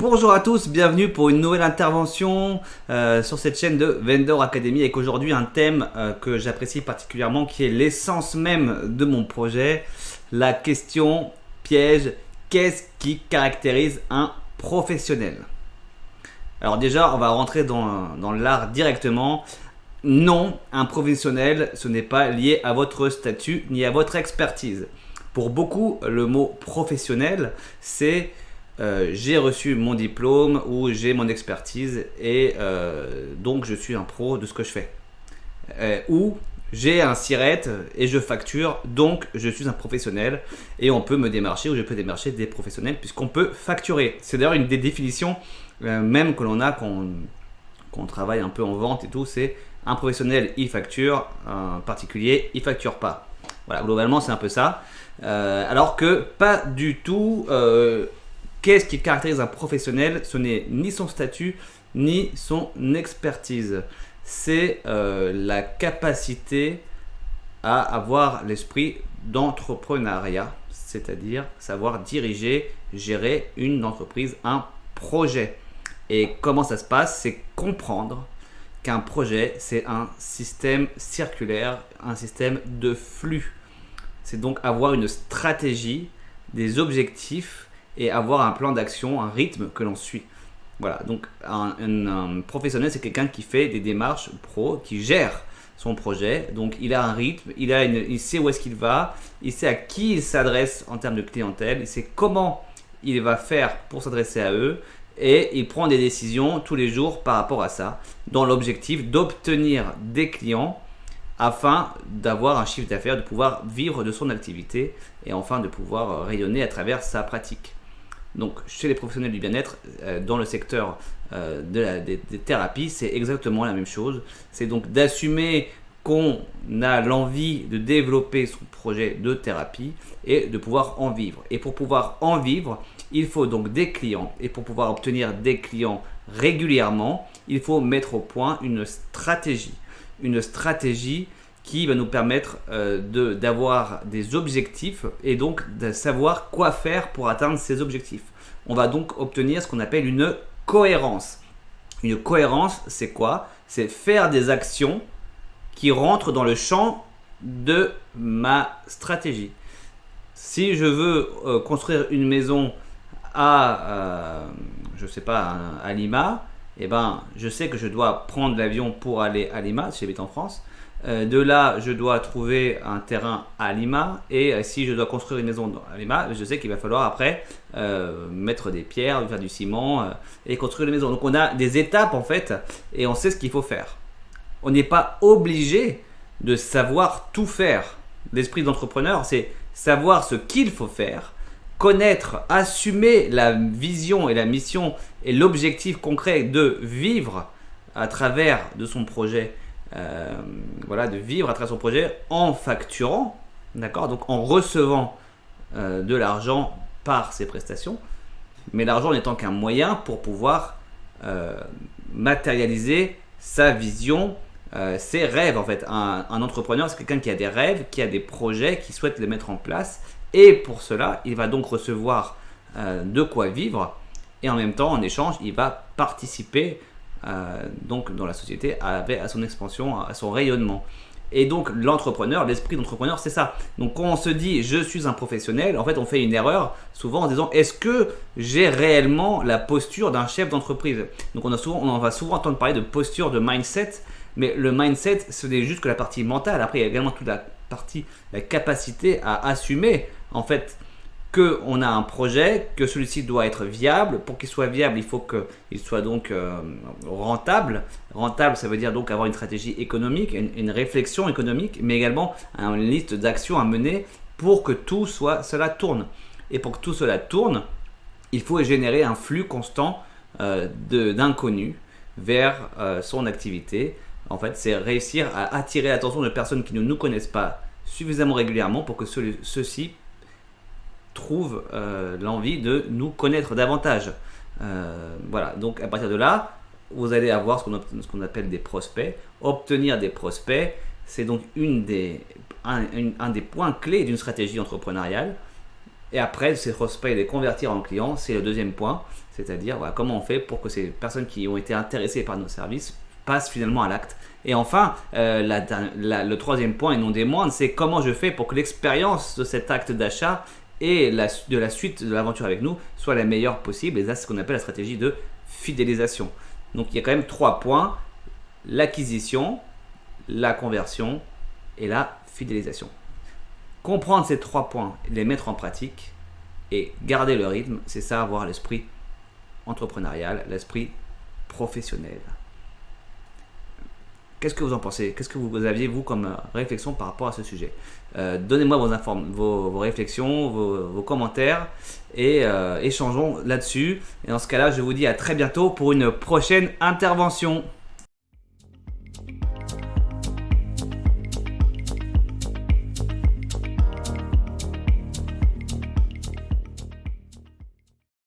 Bonjour à tous, bienvenue pour une nouvelle intervention sur cette chaîne de Vendor Academy avec aujourd'hui un thème que j'apprécie particulièrement qui est l'essence même de mon projet, la question piège, qu'est-ce qui caractérise un professionnel? Alors déjà on va rentrer dans l'art directement. Non, un professionnel ce n'est pas lié à votre statut ni à votre expertise. Pour beaucoup le mot professionnel c'est j'ai reçu mon diplôme ou j'ai mon expertise et donc je suis un pro de ce que je fais. Ou j'ai un SIRET et je facture, donc je suis un professionnel et on peut me démarcher ou je peux démarcher des professionnels puisqu'on peut facturer. C'est d'ailleurs une des définitions même que l'on a quand on travaille un peu en vente et tout, c'est un professionnel il facture, un particulier il facture pas. Voilà, globalement c'est un peu ça. Alors que pas du tout. Qu'est-ce qui caractérise un professionnel? Ce n'est ni son statut, ni son expertise. C'est la capacité à avoir l'esprit d'entrepreneuriat, c'est-à-dire savoir diriger, gérer une entreprise, un projet. Et comment ça se passe? C'est comprendre qu'un projet, c'est un système circulaire, un système de flux. C'est donc avoir une stratégie, des objectifs, et avoir un plan d'action, un rythme que l'on suit. Voilà, donc un professionnel, c'est quelqu'un qui fait des démarches pro, qui gère son projet. Donc il a un rythme, il sait où est-ce qu'il va, il sait à qui il s'adresse en termes de clientèle, il sait comment il va faire pour s'adresser à eux et il prend des décisions tous les jours par rapport à ça, dans l'objectif d'obtenir des clients afin d'avoir un chiffre d'affaires, de pouvoir vivre de son activité et enfin de pouvoir rayonner à travers sa pratique. Donc chez les professionnels du bien-être, dans le secteur des thérapies, c'est exactement la même chose. C'est donc d'assumer qu'on a l'envie de développer son projet de thérapie et de pouvoir en vivre. Et pour pouvoir en vivre, il faut donc des clients. Et pour pouvoir obtenir des clients régulièrement, il faut mettre au point une stratégie. Une stratégie qui va nous permettre d'avoir des objectifs et donc de savoir quoi faire pour atteindre ces objectifs. On va donc obtenir ce qu'on appelle une cohérence. Une cohérence, c'est quoi? C'est faire des actions qui rentrent dans le champ de ma stratégie. Si je veux construire une maison à Lima, eh ben, je sais que je dois prendre l'avion pour aller à Lima, si j'habite en France. De là, je dois trouver un terrain à Lima et si je dois construire une maison à Lima, je sais qu'il va falloir après mettre des pierres, faire du ciment et construire une maison. Donc on a des étapes en fait et on sait ce qu'il faut faire. On n'est pas obligé de savoir tout faire. L'esprit d'entrepreneur, c'est savoir ce qu'il faut faire, connaître, assumer la vision et la mission et l'objectif concret de vivre à travers de son projet. De vivre à travers son projet en facturant, d'accord, donc en recevant de l'argent par ses prestations, mais l'argent n'étant qu'un moyen pour pouvoir matérialiser sa vision, ses rêves en fait. Un entrepreneur, c'est quelqu'un qui a des rêves, qui a des projets, qui souhaite les mettre en place, et pour cela, il va donc recevoir de quoi vivre, et en même temps, en échange, il va participer donc dans la société à son expansion, à son rayonnement. Et donc l'entrepreneur, l'esprit d'entrepreneur, c'est ça. Donc quand on se dit je suis un professionnel, en fait on fait une erreur souvent en se disant est-ce que j'ai réellement la posture d'un chef d'entreprise? Donc on va souvent entendre parler de posture, de mindset, mais le mindset ce n'est juste que la partie mentale. Après il y a également toute la partie, la capacité à assumer en fait qu'on a un projet, que celui-ci doit être viable. Pour qu'il soit viable, il faut qu'il soit donc rentable. Rentable, ça veut dire donc avoir une stratégie économique, une réflexion économique, mais également une liste d'actions à mener pour que cela tourne. Et pour que tout cela tourne, il faut générer un flux constant d'inconnus vers son activité. En fait, c'est réussir à attirer l'attention de personnes qui ne nous connaissent pas suffisamment régulièrement pour que ceux-ci trouvent l'envie de nous connaître davantage. Voilà, donc à partir de là, vous allez avoir ce qu'on appelle des prospects. Obtenir des prospects, c'est donc un des points clés d'une stratégie entrepreneuriale. Et après, ces prospects, les convertir en clients, c'est le deuxième point. C'est-à-dire voilà, comment on fait pour que ces personnes qui ont été intéressées par nos services passent finalement à l'acte. Et enfin, le troisième point et non des moindres, c'est comment je fais pour que l'expérience de cet acte d'achat et de la suite de l'aventure avec nous soit la meilleure possible. Et ça, c'est ce qu'on appelle la stratégie de fidélisation. Donc il y a quand même 3 points: l'acquisition, la conversion et la fidélisation. Comprendre ces 3 points, les mettre en pratique et garder le rythme, c'est ça, avoir l'esprit entrepreneurial, l'esprit professionnel. Qu'est-ce que vous en pensez? Qu'est-ce que vous aviez, vous, comme réflexion par rapport à ce sujet? Donnez-moi vos réflexions, vos commentaires et échangeons là-dessus. Et dans ce cas-là, je vous dis à très bientôt pour une prochaine intervention.